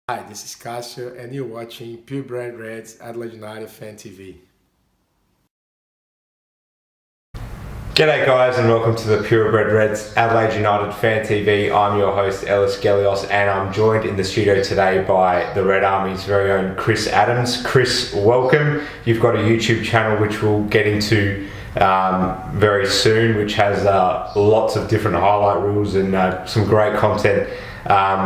Hi, this is Casio, and you're watching Purebred Reds Adelaide United Fan TV. G'day guys and welcome to the Purebred Reds Adelaide United Fan TV. I'm your host Ellis Gelios and I'm joined in the studio today by the Red Army's very own Chris Adams. Chris, welcome. You've got a YouTube channel which we'll get into very soon, which has lots of different highlight reels and some great content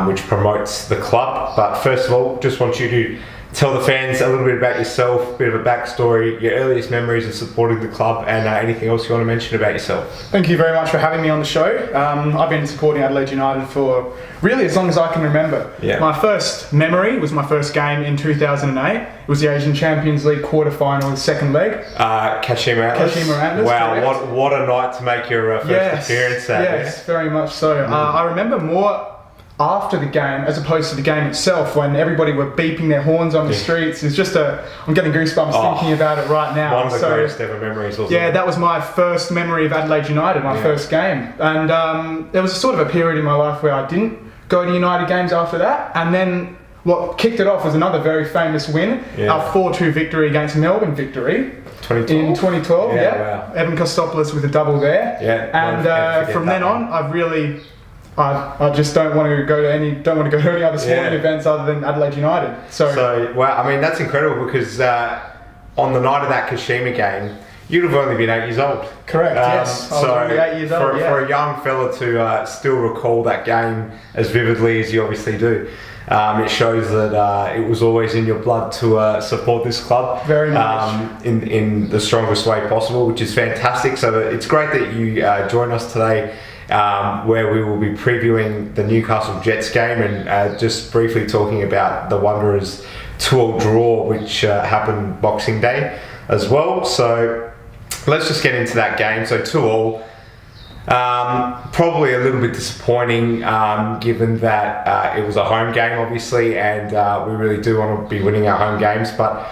which promotes the club. But first of all, just want you to tell the fans a little bit about yourself, a bit of a backstory, your earliest memories of supporting the club, and anything else you want to mention about yourself. Thank you very much for having me on the show. I've been supporting Adelaide United for really as long as I can remember. Yeah. My first memory was my first game in 2008. It was the Asian Champions League quarter-final, second leg. Kashima Antlers. Kashima Antlers, wow, correct. what a night to make your first appearance at. Yes, very much so. I remember more after the game as opposed to the game itself, when everybody were beeping their horns on the streets. It's just I'm getting goosebumps thinking about it right now. One of the greatest ever memories, wasn't it? Yeah, that was my first memory of Adelaide United, my first game. And there was a sort of a period in my life where I didn't go to United games after that. And then what kicked it off was another very famous win, our 4-2 victory against Melbourne Victory. 2012? In 2012, yeah. Wow. Evan Kostopoulos with a double there. Yeah. And from then on, I just don't want to go to any other sporting events other than Adelaide United. So wow, I mean that's incredible because on the night of that Kashima game, you'd have only been 8 years old. Correct. Yes. I was only 8 years old. For a young fella to still recall that game as vividly as you obviously do, it shows that it was always in your blood to support this club. Very much. In the strongest way possible, which is fantastic. So it's great that you join us today. Where we will be previewing the Newcastle Jets game and just briefly talking about the Wanderers 2-2 draw, which happened Boxing Day as well. So let's just get into that game. So 2-2, probably a little bit disappointing given that it was a home game, obviously, and we really do want to be winning our home games. But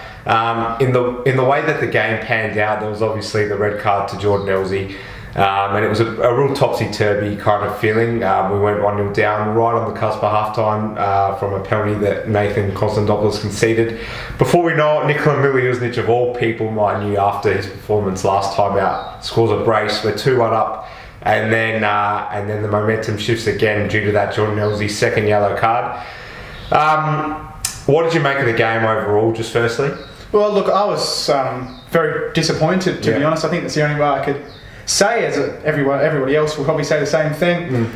in the way that the game panned out, there was obviously the red card to Jordan Elsey. And it was a real topsy-turvy kind of feeling. We went 1-0 down right on the cusp of half-time from a penalty that Nathan Konstantopoulos conceded. Before we know it, Nikola Miljuznic, of all people, I knew after his performance last time out, scores a brace. We're 2-1 up, and then the momentum shifts again due to that Jordan Elsey second yellow card. What did you make of the game overall, just firstly? Well, look, I was very disappointed, to be honest. I think that's the only way I could say, as everybody else will probably say the same thing.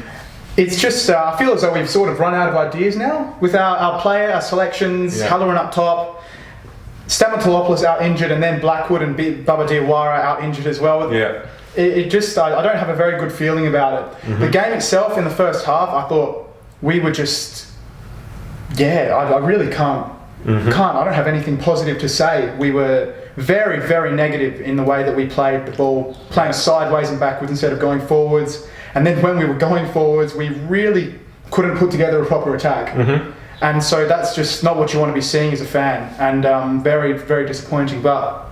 It's just, I feel as though we've sort of run out of ideas now with our player, our selections, Halloran up top, Stamatolopoulos out injured, and then Blackwood and Baba Diawara out injured as well. It just, I don't have a very good feeling about it. The game itself in the first half, I thought we were just, I really can't. I don't have anything positive to say. We were very, very negative in the way that we played the ball, playing sideways and backwards instead of going forwards. And then when we were going forwards, we really couldn't put together a proper attack. And so that's just not what you want to be seeing as a fan. And very, very disappointing. But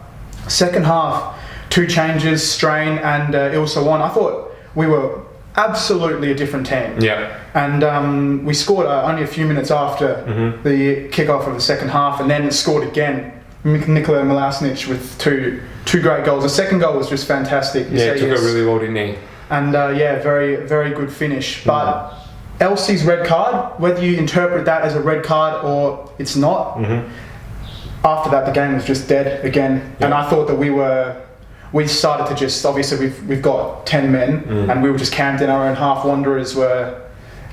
second half, 2 changes, Strain and Ilsa I thought we were absolutely a different team. And we scored only a few minutes after the kickoff of the second half, and then scored again. Nikola Miljuznic with two great goals. The second goal was just fantastic. Took it really well, didn't he? And very, very good finish. But Elsie's red card, whether you interpret that as a red card or it's not, after that the game was just dead again. And I thought that we started to just, obviously we've got 10 men and we were just camped in our own half. Wanderers were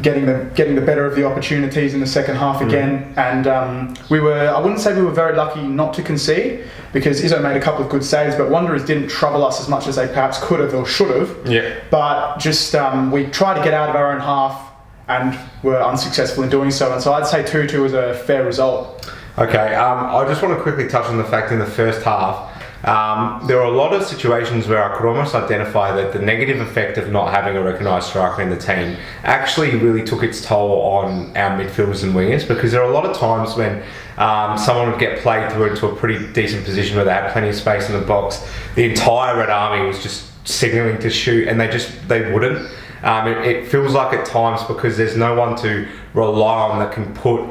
getting the better of the opportunities in the second half again, and I wouldn't say we were very lucky not to concede, because Izzo made a couple of good saves, but Wanderers didn't trouble us as much as they perhaps could have or should have. But just we tried to get out of our own half and were unsuccessful in doing so, and so I'd say 2-2 was a fair result. Okay, I just want to quickly touch on the fact in the first half, there were a lot of situations where I could almost identify that the negative effect of not having a recognised striker in the team actually really took its toll on our midfielders and wingers, because there are a lot of times when someone would get played through into a pretty decent position where they had plenty of space in the box. The entire Red Army was just signalling to shoot, and they wouldn't. It feels like at times, because there's no one to rely on that can put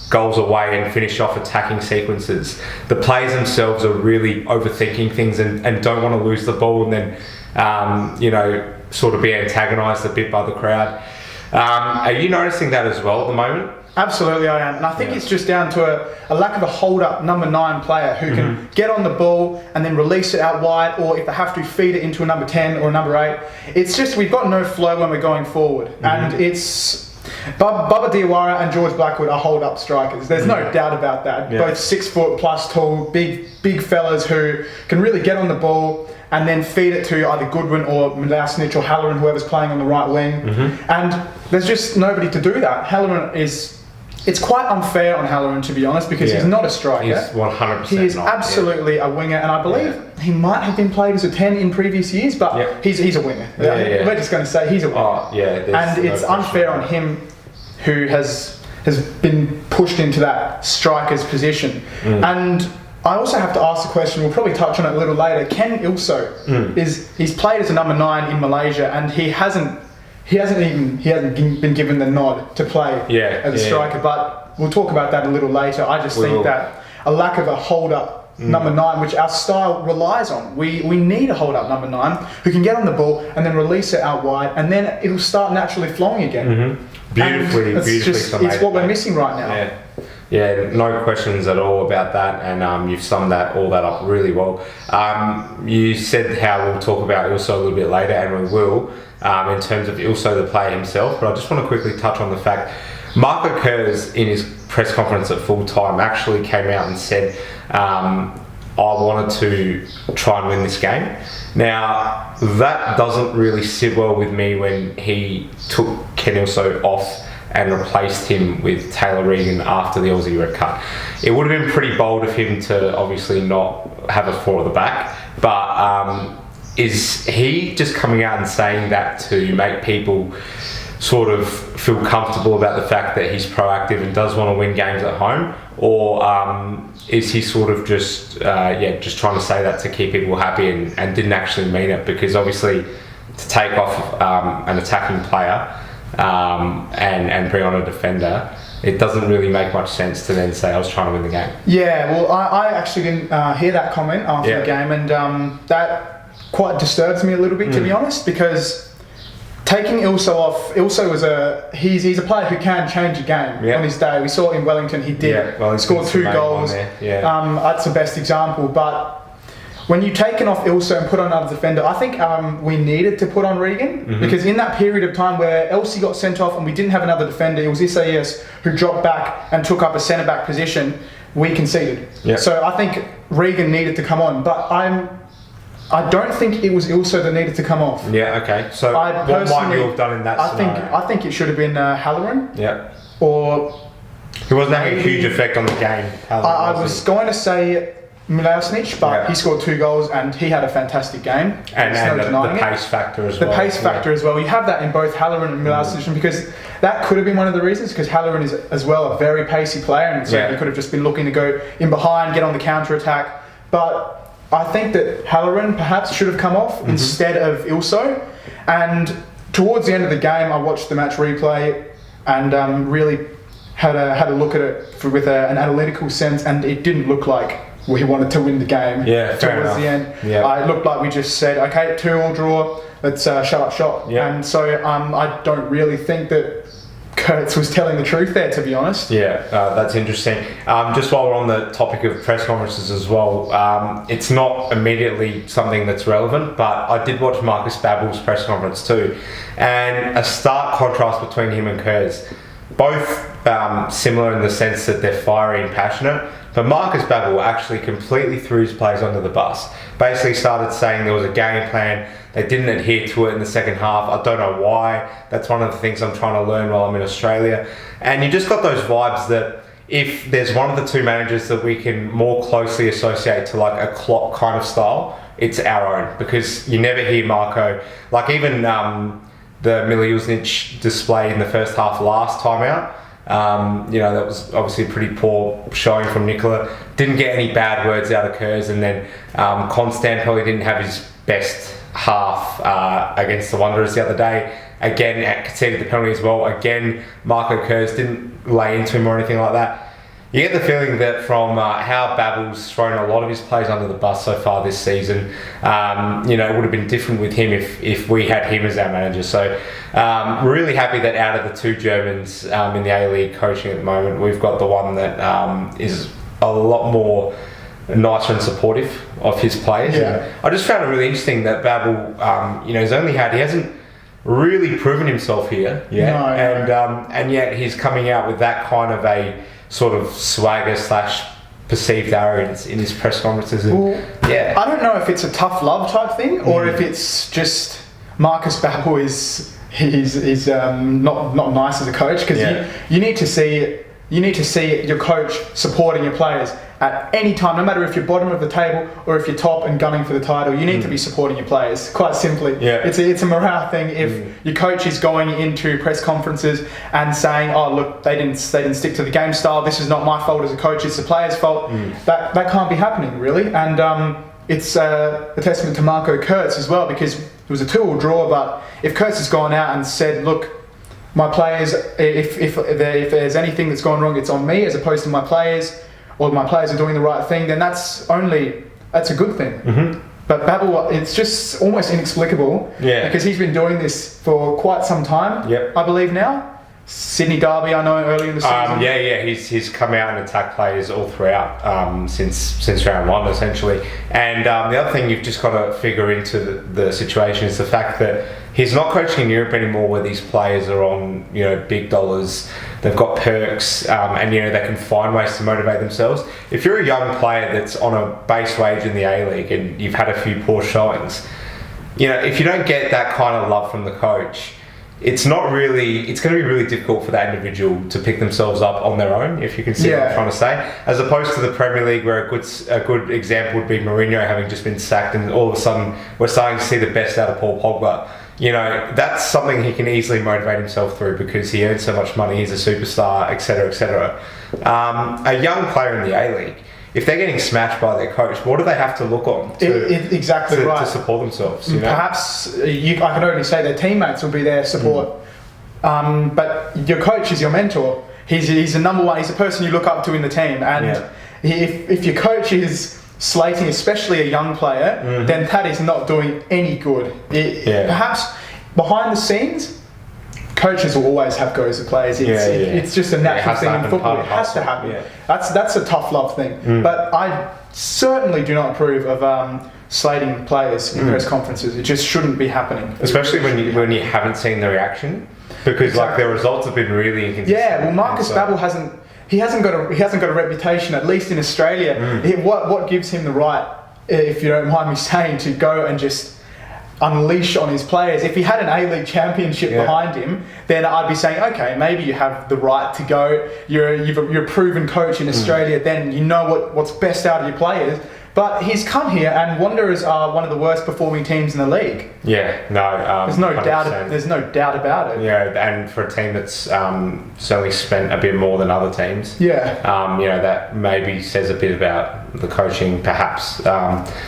goals away and finish off attacking sequences. The players themselves are really overthinking things and don't want to lose the ball and then, sort of be antagonised a bit by the crowd. Are you noticing that as well at the moment? Absolutely, I am. And I think it's just down to a lack of a hold-up number 9 player who can get on the ball and then release it out wide, or if they have to, feed it into a number 10 or a number 8. It's just we've got no flow when we're going forward. And it's... Bubba Diawara and George Blackwood are hold-up strikers. There's no doubt about that. Yeah. Both 6 foot plus tall, big fellas who can really get on the ball and then feed it to either Goodwin or Milousnic or Halloran, whoever's playing on the right wing. And there's just nobody to do that. Halloran is... It's quite unfair on Halloran, to be honest, because he's not a striker. He's 100% He is absolutely a winger, and I believe he might have been played as a 10 in previous years, but he's a winger. We're just going to say he's a winger. And it's unfair on him, who has been pushed into that striker's position. And I also have to ask the question, we'll probably touch on it a little later, Ken Ilso, he's played as a number 9 in Malaysia, and he hasn't been given the nod to play as a striker, but we'll talk about that a little later. I just think that a lack of a hold-up number 9, which our style relies on. We need a hold-up number 9 who can get on the ball and then release it out wide, and then it'll start naturally flowing again. Beautifully it's what we're missing right now. Yeah, no questions at all about that, and you've summed all that up really well. You said how we'll talk about Ilso a little bit later, and we will, in terms of Ilso the player himself, but I just want to quickly touch on the fact Marco Kurz in his press conference at full time actually came out and said, I wanted to try and win this game. Now, that doesn't really sit well with me when he took Ken Ilso off and replaced him with Taylor Regan after the Aussie red card. It would have been pretty bold of him to obviously not have a 4 at the back, but is he just coming out and saying that to make people sort of feel comfortable about the fact that he's proactive and does want to win games at home, or is he sort of just trying to say that to keep people happy and didn't actually mean it? Because obviously to take off an attacking player and bring on a defender, it doesn't really make much sense to then say I was trying to win the game. Yeah, well, I actually didn't hear that comment after the game, and that quite disturbs me a little bit, to be honest, because taking Ilso off, Ilso was he's a player who can change a game on his day. We saw it in Wellington, he did. Scored 2 goals. That's the best example. But when you taken off Ilso and put on another defender, I think we needed to put on Regan, because in that period of time where Elsie got sent off and we didn't have another defender, it was Isaias who dropped back and took up a centre-back position, we conceded. So I think Regan needed to come on, but I don't think it was Ilso that needed to come off. So what might you have done in that scenario? I think it should have been Halloran. Or... He wasn't having a huge effect on the game. I was going to say Milousnic, but he scored 2 goals and he had a fantastic game. And the pace factor as well. The pace factor as well. You have that in both Halloran and Milousnic, because that could have been one of the reasons, because Halloran is as well a very pacey player, and so he could have just been looking to go in behind, get on the counter-attack. But I think that Halloran perhaps should have come off instead of Ilso. And towards the end of the game, I watched the match replay and really had a look at it with an analytical sense, and it didn't look like we wanted to win the game towards the end. It looked like we just said, okay, 2-2 draw, let's shut up shop. And so I don't really think that Kurtz was telling the truth there, to be honest. That's interesting. Just while we're on the topic of press conferences as well, it's not immediately something that's relevant, but I did watch Marcus Babbel's press conference too, and a stark contrast between him and Kurtz. Both similar in the sense that they're fiery and passionate, but Marcus Babbel actually completely threw his players under the bus. Basically started saying there was a game plan, they didn't adhere to it in the second half. I don't know why. That's one of the things I'm trying to learn while I'm in Australia. And you just got those vibes that if there's one of the 2 managers that we can more closely associate to like a Klopp kind of style, it's our own. Because you never hear Marco, like even the Milousnic display in the first half last time out, that was obviously a pretty poor showing from Nicola. Didn't get any bad words out of Kurz, and then Constant probably didn't have his best half against the Wanderers the other day. Again, conceded the penalty as well. Again, Marco Kurz didn't lay into him or anything like that. You get the feeling that from how Babel's thrown a lot of his players under the bus so far this season, it would have been different with him if we had him as our manager. So really happy that out of the two Germans in the A-League coaching at the moment, we've got the one that is a lot more nicer and supportive of his players. Yeah. And I just found it really interesting that Babel, he hasn't really proven himself here yet, and yet he's coming out with that kind of a sort of swagger / perceived arrogance in his press conferences. I don't know if it's a tough love type thing or if it's just Marcus Babel is not nice as a coach, because you need to see your coach supporting your players at any time, no matter if you're bottom of the table or if you're top and gunning for the title. You need to be supporting your players, quite simply. It's a morale thing. If your coach is going into press conferences and saying, "Oh, look, they didn't stick to the game style. This is not my fault as a coach. It's the players' fault." That can't be happening, really. And it's a testament to Marco Kurtz as well, because it was a 2-2 draw. But if Kurtz has gone out and said, "Look, my players, if there's anything that's gone wrong, it's on me," as opposed to my players, or my players are doing the right thing, then that's a good thing. But Babel, it's just almost inexplicable, because he's been doing this for quite some time, I believe now. Sydney Derby, I know, early in the season. He's come out and attacked players all throughout since round one, essentially. And the other thing you've just got to figure into the situation is the fact that he's not coaching in Europe anymore, where these players are on big dollars. They've got perks, and they can find ways to motivate themselves. If you're a young player that's on a base wage in the A-League and you've had a few poor showings, if you don't get that kind of love from the coach, it's going to be really difficult for that individual to pick themselves up on their own, if you can see what I'm trying to say. As opposed to the Premier League, where a good example would be Mourinho having just been sacked, and all of a sudden we're starting to see the best out of Paul Pogba. That's something he can easily motivate himself through, because he earns so much money, he's a superstar, etc., etc. A young player in the A-League, if they're getting smashed by their coach, what do they have to look on to support themselves? Perhaps I can only say their teammates will be their support, but your coach is your mentor. He's the number one. He's the person you look up to in the team, and if your coach is slating, especially a young player, then that is not doing any good. Perhaps behind the scenes, coaches will always have goes at players. It's just a natural thing in football. It has to happen. That's a tough love thing. But I certainly do not approve of slating players in press conferences. It just shouldn't be happening. Especially when you haven't seen the reaction, because their results have been really inconsistent. Marcus Babel hasn't got a reputation, at least in Australia. What gives him the right, if you don't mind me saying, to go and just unleash on his players? If he had an A-League championship behind him, then I'd be saying, okay, maybe you have the right to go. You're a proven coach in Australia, then you know what's best out of your players. But he's come here, and Wanderers are one of the worst performing teams in the league. There's no 100%. doubt. There's no doubt about it. And for a team that's certainly spent a bit more than other teams. That maybe says a bit about the coaching, perhaps.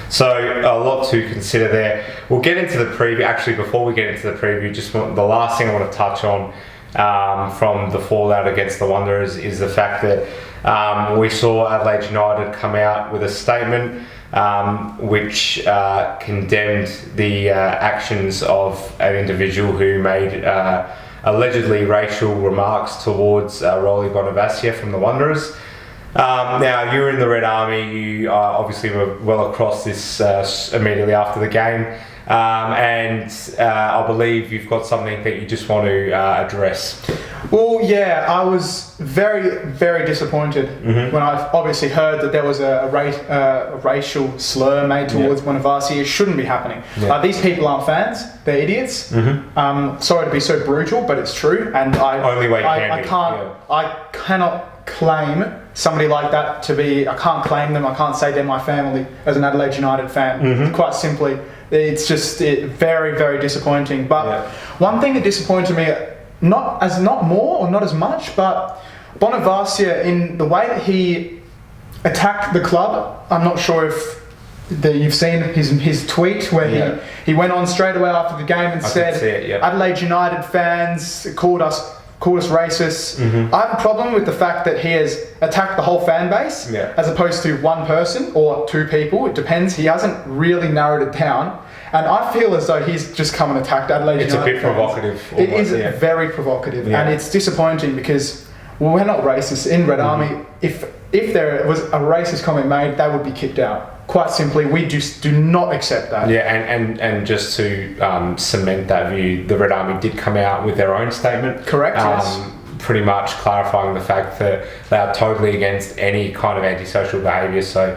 So a lot to consider there. We'll get into the preview. Actually, before we get into the preview, the last thing I want to touch on from the fallout against the Wanderers is the fact that we saw Adelaide United come out with a statement which condemned the actions of an individual who made allegedly racial remarks towards Rolly Bonavacia from the Wanderers. Now, you were in the Red Army. You obviously were well across this immediately after the game. And I believe you've got something that you just want to address. Well, I was very, very disappointed when I obviously heard that there was a racial slur made towards Bonavacia. It shouldn't be happening. These people aren't fans; they're idiots. Sorry to be so brutal, but it's true. And I cannot claim somebody like that to be. I can't claim them. I can't say they're my family as an Adelaide United fan. Quite simply, it's just very, very disappointing. But one thing that disappointed me, not more or not as much, but Bonavacia, in the way that he attacked the club. I'm not sure if you've seen his tweet where he went on straight away after the game and said Adelaide United fans called us called us racists. I have a problem with the fact that he has attacked the whole fan base as opposed to one person or two people. It depends. He hasn't really narrowed it down. And I feel as though he's just come and attacked Adelaide United. It's a bit provocative. It is very provocative. And it's disappointing because, well, we're not racist in Red Army. If there was a racist comment made, they would be kicked out. Quite simply, we just do not accept that. Yeah, and just to cement that view, the Red Army did come out with their own statement. Correct, yes. Pretty much clarifying the fact that they are totally against any kind of antisocial behaviour. So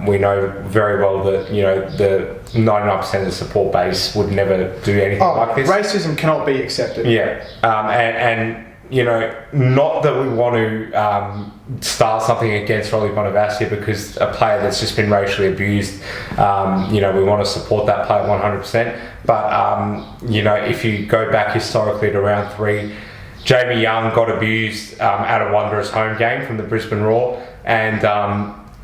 we know very well that, you know, the 99% of the support base would never do anything like this. Racism cannot be accepted. Yeah, and you know, not that we want to start something against Rolly Bonavassia because a player that's just been racially abused, you know, we want to support that player 100%. But, you know, if you go back historically to round 3, Jamie Young got abused at a Wanderers home game from the Brisbane Roar, and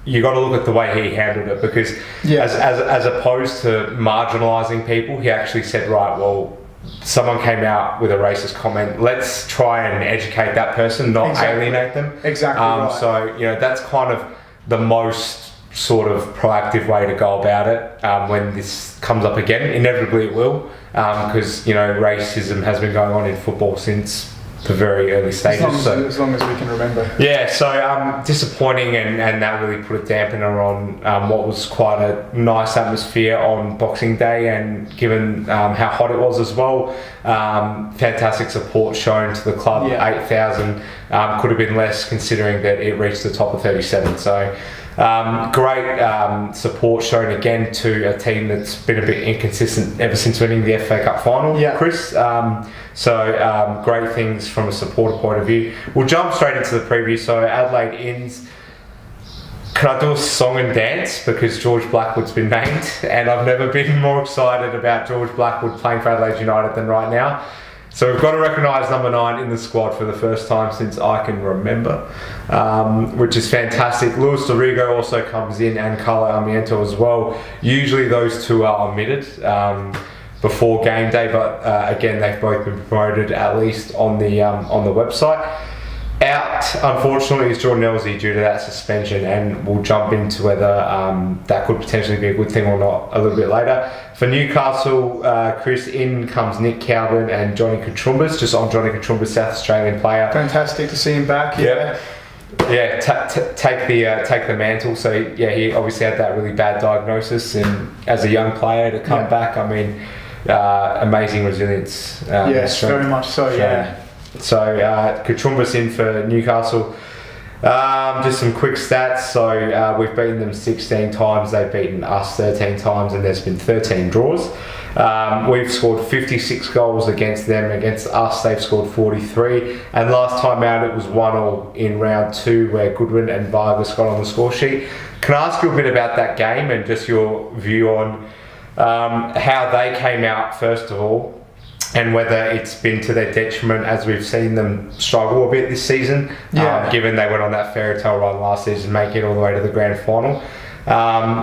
you got to look at the way he handled it because as opposed to marginalising people, he actually said, right, well, someone came out with a racist comment, let's try and educate that person, not alienate them. Exactly right. So, you know, that's kind of the most sort of proactive way to go about it when this comes up again. Inevitably it will, because, you know, racism has been going on in football since the very early stages. As long as we can remember. Yeah, so disappointing, and that really put a dampener on what was quite a nice atmosphere on Boxing Day, and given how hot it was as well, fantastic support shown to the club. 8,000 could have been less considering that it reached the top of 37. So great support shown again to a team that's been a bit inconsistent ever since winning the FA Cup final, Chris. So great things from a supporter point of view. We'll jump straight into the preview. So Adelaide Inns. Can I do a song and dance because George Blackwood's been named, and I've never been more excited about George Blackwood playing for Adelaide United than right now. So we've got to recognise number 9 in the squad for the first time since I can remember, which is fantastic. Luis Dorigo also comes in, and Carlo Armiento as well. Usually those two are omitted before game day, but again, they've both been promoted at least on the website. Out, unfortunately, is Jordan Elsey due to that suspension, and we'll jump into whether that could potentially be a good thing or not a little bit later. For Newcastle, Chris, in comes Nick Calvin and Johnny Katrumbas, just on Johnny Katrumbas, South Australian player. Fantastic to see him back. Take the mantle. So yeah, he obviously had that really bad diagnosis, and as a young player to come back, I mean, amazing resilience. Yes, very much so. So Katrumbas in for Newcastle. Just some quick stats. So we've beaten them 16 times, they've beaten us 13 times, and there's been 13 draws. We've scored 56 goals against them. Against us, they've scored 43. And last time out, it was 1-1 in round 2 where Goodwin and Vargas got on the score sheet. Can I ask you a bit about that game and just your view on how they came out, first of all, and whether it's been to their detriment as we've seen them struggle a bit this season, given they went on that fairy tale run last season, making it all the way to the grand final.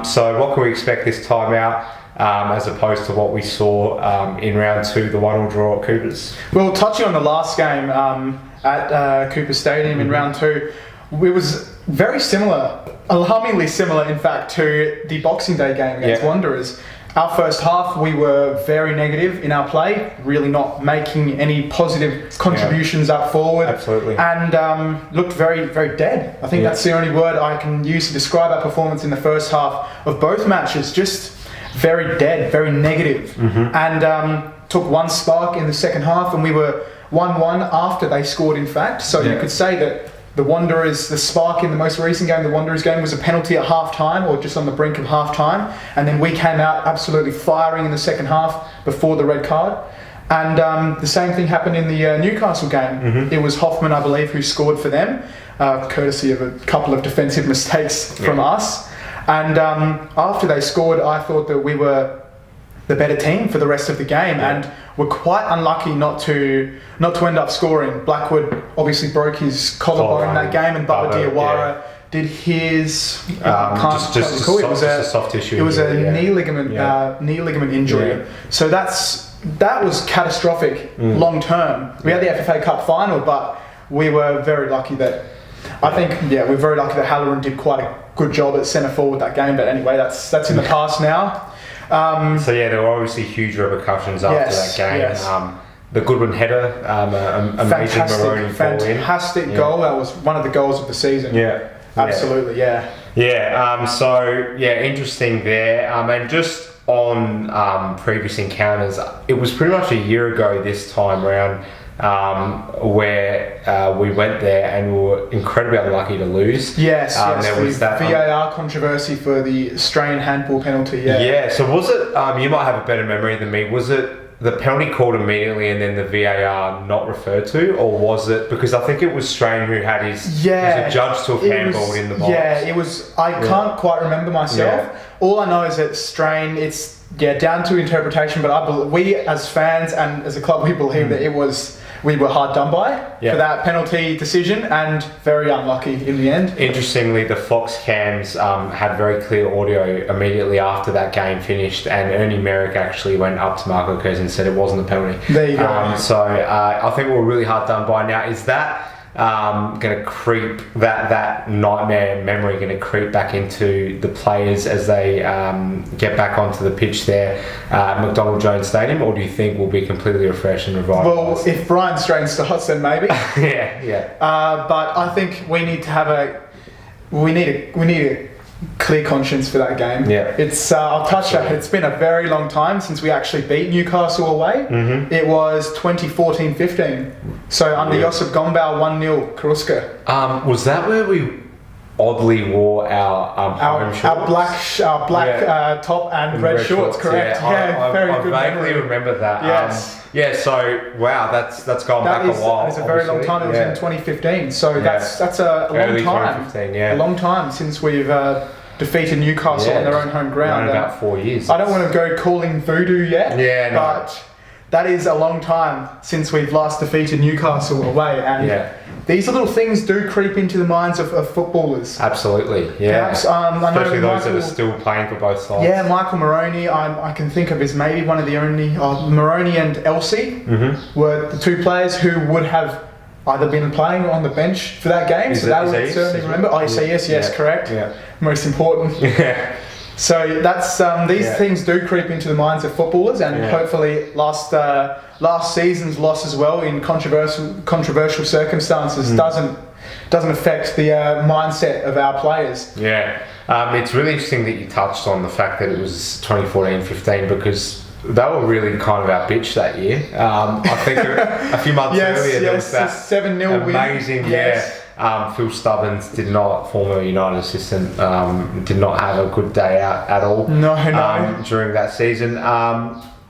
So what can we expect this time out, as opposed to what we saw in round 2, the 1-1 draw at Coopers? Well, touching on the last game at Cooper Stadium in round 2, it was very similar, alarmingly similar in fact, to the Boxing Day game against Wanderers. Our first half, we were very negative in our play, really not making any positive contributions up forward. Absolutely. And looked very, very dead. I think that's the only word I can use to describe our performance in the first half of both matches. Just very dead, very negative. And took one spark in the second half, and we were 1-1 after they scored, in fact. So you could say that the Wanderers, the spark in the most recent game, the Wanderers game, was a penalty at half-time, or just on the brink of half-time. And then we came out absolutely firing in the second half before the red card. And the same thing happened in the Newcastle game. It was Hoffman, I believe, who scored for them, courtesy of a couple of defensive mistakes from us. And after they scored, I thought that we were the better team for the rest of the game, and were quite unlucky not to end up scoring. Blackwood obviously broke his collarbone in that game, and Baba Diawara did his just a soft tissue. It was a knee ligament injury. So that's that was catastrophic long term. We had the FFA Cup final, but we were very lucky that. I think we're very lucky that Halloran did quite a good job at centre forward that game. But anyway, that's in the past now. So there were obviously huge repercussions after that game. Yes. The Goodwin header, amazing Maroney fantastic goal. That was one of the goals of the season. Yeah, absolutely. Yeah. Interesting there. And just on previous encounters, it was pretty much a year ago this time round. Where we went there and we were incredibly unlucky to lose. Yes, there was that VAR controversy for the Australian handball penalty. Yeah. So was it? You might have a better memory than me. Was it the penalty called immediately and then the VAR not referred to, or was it because I think it was Strain who had his was a judge to have handballed in the box? Yeah, it was. I can't quite remember myself. Yeah. All I know is that Strain. It's down to interpretation, but we as fans and as a club we believe that it was. We were hard done by for that penalty decision and very unlucky in the end. Interestingly, the Fox cams had very clear audio immediately after that game finished, and Ernie Merrick actually went up to Marco Kurz and said it wasn't a penalty. There you go. So I think we're really hard done by. Now, is that going to creep, that nightmare memory going to creep back into the players as they get back onto the pitch there at McDonald Jones Stadium, or do you think we'll be completely refreshed and revived? Well, if Brian Strain starts, then maybe. But I think we need to have a clear conscience for that game. Yeah, it's I'll touch that. It's been a very long time since we actually beat Newcastle away. Mm-hmm. It was 2014-15. So under Josip Gombau, 1-0 Karuska. Was that where we oddly wore our home shorts? Our black top and red shorts, correct? I very good vaguely memory. remember that. Yes. So wow, that's gone back a while. It's a very long time. It was in 2015. So that's a early long time. 2015, a long time since we've defeated Newcastle on their own home ground. About 4 years. I don't want to go calling voodoo yet. But that is a long time since we've last defeated Newcastle away, and these little things do creep into the minds of footballers. Absolutely, Perhaps, especially those that are still playing for both sides. Yeah, Michael Maroney, I can think of as maybe one of the only... Maroney and Elsie were the two players who would have either been playing on the bench for that game, so that would certainly remember. Yes, correct. Yeah. Most important. So that's these things do creep into the minds of footballers, and hopefully last season's loss as well in controversial circumstances doesn't affect the mindset of our players. It's really interesting that you touched on the fact that it was 2014-15 because they were really kind of our bitch that year. I think a few months earlier there was that 7-0 amazing Phil Stubbins former United assistant, did not have a good day out at all. During that season.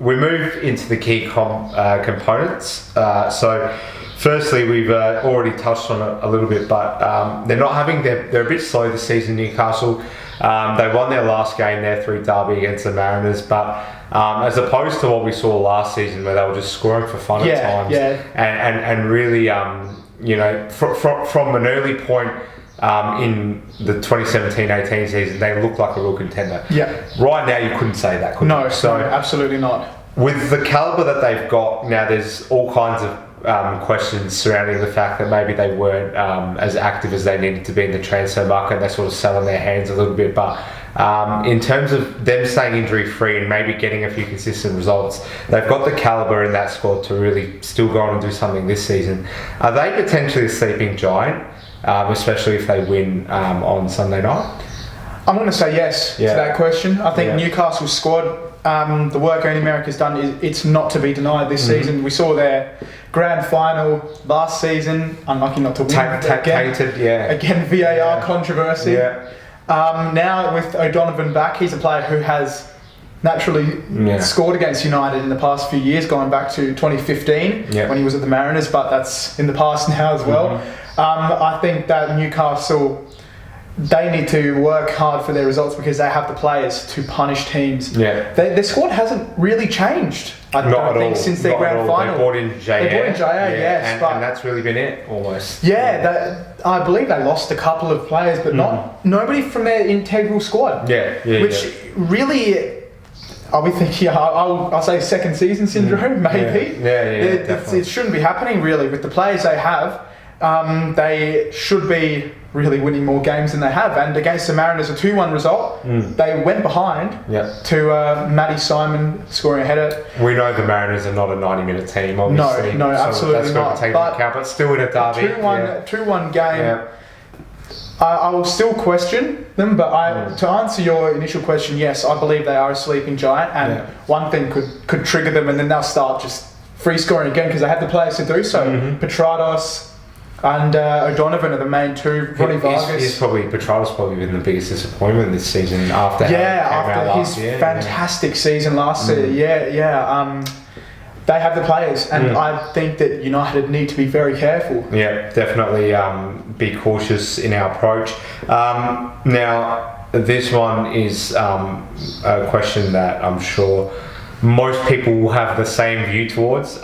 We move into the key components. So firstly, we've already touched on it a little bit, but they're a bit slow this season, Newcastle. They won their last game there 3 derby against the Mariners, but as opposed to what we saw last season where they were just scoring for fun at times and really from an early point in the 2017-18 season, they looked like a real contender. Right now, you couldn't say that, could you? No, absolutely not. With the calibre that they've got, now there's all kinds of questions surrounding the fact that maybe they weren't as active as they needed to be in the transfer market. They sort of sat on their hands a little bit, but in terms of them staying injury free and maybe getting a few consistent results, they've got the calibre in that squad to really still go on and do something this season. Are they potentially a sleeping giant, especially if they win on Sunday night? I'm going to say yes to that question. I think Newcastle's squad, the work Ernie Merrick has done, it's not to be denied this season. We saw their grand final last season, unlucky not to win again, VAR controversy. Now with O'Donovan back, he's a player who has naturally scored against United in the past few years, going back to 2015 when he was at the Mariners, but that's in the past now as well. I think that Newcastle, they need to work hard for their results because they have the players to punish teams. Their squad hasn't really changed, I don't think, since their grand final. They brought in Jair. And that's really been it, almost. I believe they lost a couple of players, but nobody from their integral squad. Which really, Are we thinking? I'll say second season syndrome, maybe. Definitely. It shouldn't be happening really with the players they have. They should be really winning more games than they have. And against the Mariners, a 2-1 result. They went behind to Matty Simon scoring a header. We know the Mariners are not a 90-minute team, obviously. No, so absolutely that's not. Got to take into account, but still in a derby. 2-1 game. I will still question them, but to answer your initial question, yes, I believe they are a sleeping giant, and one thing could trigger them, and then they'll start just free scoring again because they have the players to do so. Petrados and O'Donovan are the main two. Ronnie Vargas. Petrados probably been the biggest disappointment this season after his fantastic season last year. They have the players, and I think that United need to be very careful. Yeah, definitely be cautious in our approach. Now, this one is a question that I'm sure most people will have the same view towards.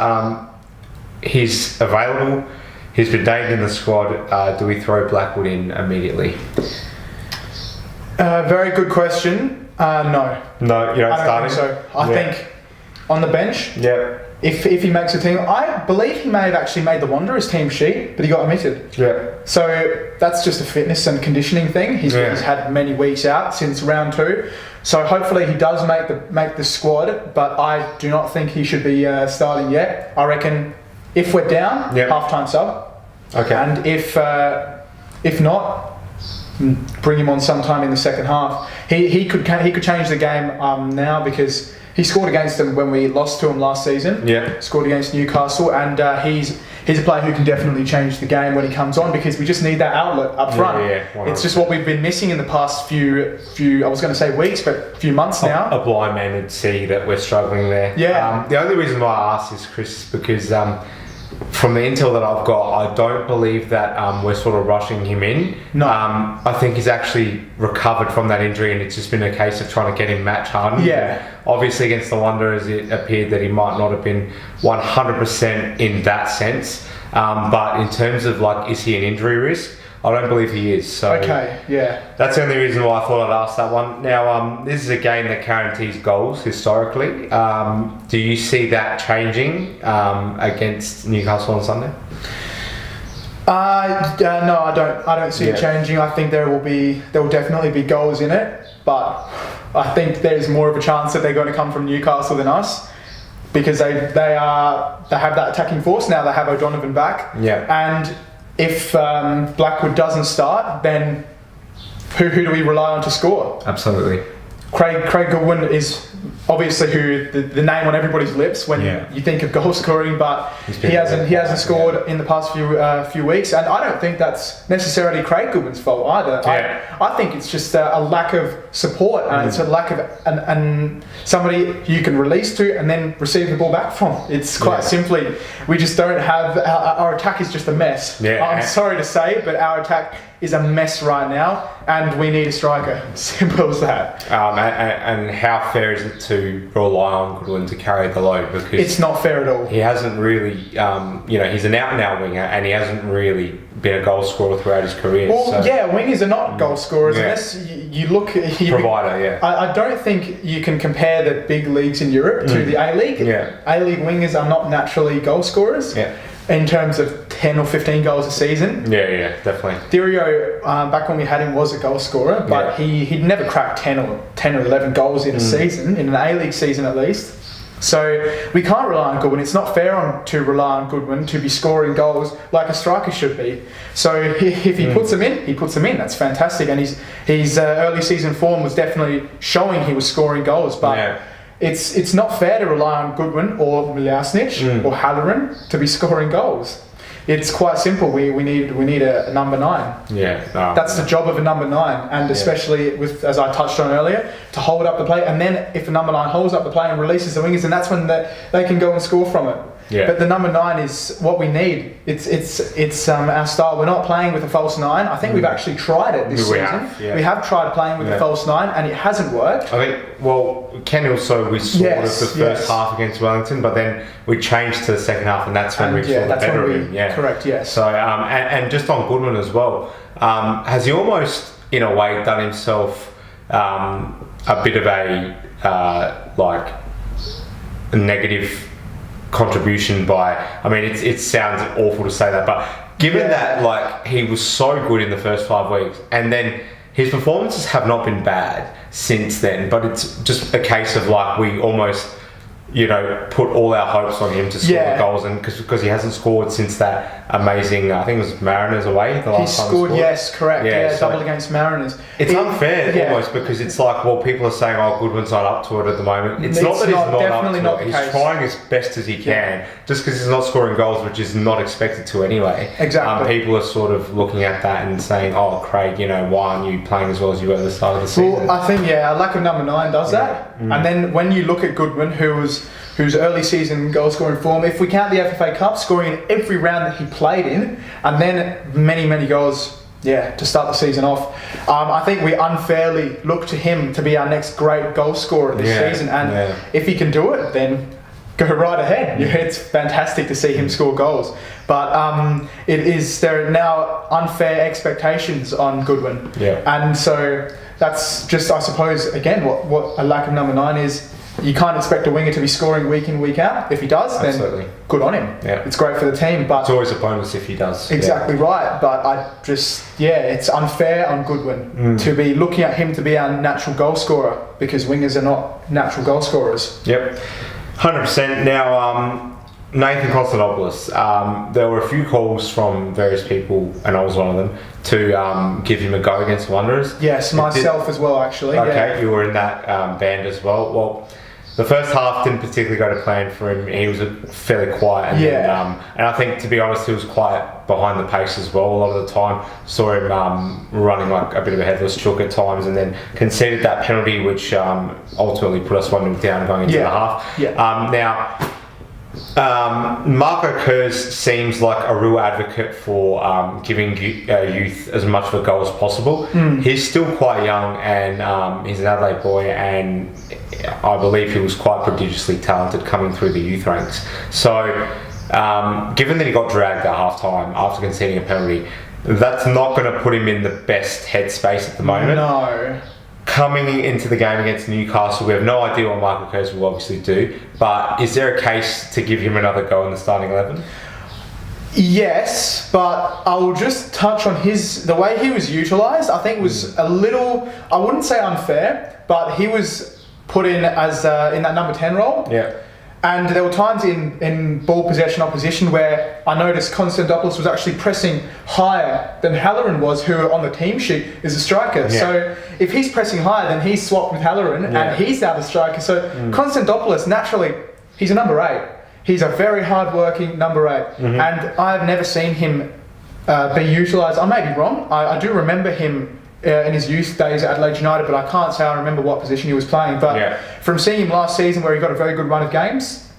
He's available. He's been named in the squad. Do we throw Blackwood in immediately? Very good question. No. No, you don't I start don't think so. I think on the bench. Yeah. If he makes a team, I believe he may have actually made the Wanderers team sheet, but he got omitted. Yeah. So that's just a fitness and conditioning thing. He's had many weeks out since round 2. So hopefully he does make the squad, but I do not think he should be starting yet. I reckon if we're down, half-time sub. Okay. And if not, bring him on sometime in the second half. He could change the game now because he scored against them when we lost to him last season. Yeah. Scored against Newcastle, and he's a player who can definitely change the game when he comes on because we just need that outlet up front. It's just what we've been missing in the past few I was going to say weeks, but few months now. A blind man would see that we're struggling there. Yeah. The only reason why I asked this, Chris, is because from the intel that I've got, I don't believe that we're sort of rushing him in. No. I think he's actually recovered from that injury, and it's just been a case of trying to get him match hardened. Yeah. Obviously, against the Wanderers, it appeared that he might not have been 100% in that sense. But in terms of is he an injury risk? I don't believe he is. So that's the only reason why I thought I'd ask that one. Now, this is a game that guarantees goals historically. Do you see that changing against Newcastle on Sunday? No, I don't see it changing. I think there will definitely be goals in it, but I think there's more of a chance that they're going to come from Newcastle than us because they have that attacking force now. They have O'Donovan back. Yeah. And if Blackwood doesn't start, then who do we rely on to score? Absolutely. Craig Goodwin is obviously the name on everybody's lips when you think of goal scoring, but he hasn't scored in the past few weeks, and I don't think that's necessarily Craig Goodwin's fault either. I think it's just a lack of support, and it's a lack of and somebody you can release to and then receive the ball back from. It's quite simply we just don't have our attack is just a mess. I'm sorry to say, but our attack is a mess right now, and we need a striker. Simple as that. And how fair is it to rely on Goodwin to carry the load? Because it's not fair at all. He hasn't really, he's an out-and-out winger, and he hasn't really been a goal scorer throughout his career. Well, wingers are not goal scorers unless you look. Provider, I don't think you can compare the big leagues in Europe to the A-League. Yeah. A-League wingers are not naturally goal scorers. Yeah. In terms of 10 or 15 goals a season. Yeah, definitely. Therio, back when we had him, was a goal scorer, but he'd never cracked 10 or 11 goals in a season, in an A-League season at least. So we can't rely on Goodwin. It's not fair to rely on Goodwin to be scoring goals like a striker should be. So if he puts them in, he puts them in. That's fantastic. And his early season form was definitely showing he was scoring goals, but it's not fair to rely on Goodwin or Miljasnic or Halloran to be scoring goals. It's quite simple. We need a number 9. That's the job of a number 9, and especially with, as I touched on earlier, to hold up the play. And then if a number 9 holds up the play and releases the wingers, then that's when they can go and score from it. But the number 9 is what we need. It's our style. We're not playing with a false 9. I think we've actually tried it this season. We have tried playing with a false 9, and it hasn't worked. I think, Ken also, we saw the first half against Wellington, but then we changed to the second half, and that's when we saw the better of him. Correct, yes. So, and just on Goodwin as well, has he almost, in a way, done himself a bit of a a negative contribution by. I mean, it sounds awful to say that, but given that he was so good in the first 5 weeks, and then his performances have not been bad since then, but it's just a case of we almost put all our hopes on him to score the goals, and because he hasn't scored since that amazing, I think it was Mariners away the last time he scored. Yes, correct. Yeah, so doubled against Mariners. It's unfair almost, because it's people are saying, oh, Goodwin's not up to it at the moment. It's not that he's not up to it. He's trying as best as he can, just because he's not scoring goals, which is not expected to anyway. Exactly. People are sort of looking at that and saying, oh, Craig, why aren't you playing as well as you were at the start of the season? Well, I think, a lack of number 9 does that. And then when you look at Goodwin, whose early season goal scoring form, if we count the FFA Cup, scoring in every round that he played in, and then many goals, to start the season off. I think we unfairly look to him to be our next great goal scorer this season, and if he can do it, then go right ahead. It's fantastic to see him score goals, but there are now unfair expectations on Goodwin, and so that's just, I suppose, again what a lack of number 9 is. You can't expect a winger to be scoring week in, week out. If he does, then good on him. Yeah. It's great for the team. But it's always a bonus if he does. Exactly right. But it's unfair on Goodwin to be looking at him to be our natural goal scorer, because wingers are not natural goal scorers. Yep, 100%. Now, Nathan Konstantopoulos, there were a few calls from various people, and I was one of them, to give him a go against Wanderers. Yes, myself as well, actually. Okay, you were in that band as well. Well, the first half didn't particularly go to plan for him. He was fairly quiet. And I think, to be honest, he was quiet behind the pace as well a lot of the time. Saw him running like a bit of a headless chook at times, and then conceded that penalty, which ultimately put us 1-0 down going into the half. Now, Marco Kurz seems like a real advocate for giving youth as much of a goal as possible. He's still quite young, and he's an Adelaide boy, and I believe he was quite prodigiously talented coming through the youth ranks. So given that he got dragged at half time after conceding a penalty, that's not going to put him in the best headspace at the moment. No. Coming into the game against Newcastle, we have no idea what Michael Kurz will obviously do, but is there a case to give him another go in the starting 11? Yes, but I will just touch on the way he was utilised. I think was a little, I wouldn't say unfair, but he was put in as in that number 10 role. Yeah. And there were times in ball possession opposition where I noticed Konstantopoulos was actually pressing higher than Halloran was, who on the team sheet is a striker. Yeah. So if he's pressing higher, then he's swapped with Halloran, and he's now the striker. So Konstantopoulos, naturally, he's a number 8. He's a very hard-working number 8. And I've never seen him be utilised. I may be wrong. I do remember him in his youth days at Adelaide United, but I can't say I remember what position he was playing. But from seeing him last season, where he got a very good run of games,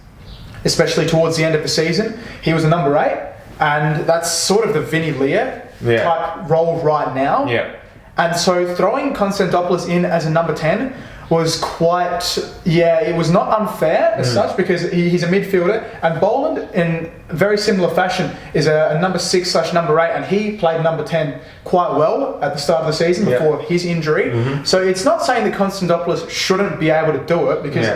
especially towards the end of the season, he was a number 8, and that's sort of the Vinny Leah type role right now. And so throwing Konstantopoulos in as a number 10 was quite, it was not unfair as such, because he's a midfielder, and Boland, in very similar fashion, is a number 6/number 8, and he played number 10 quite well at the start of the season before his injury. So it's not saying that Konstantopoulos shouldn't be able to do it, because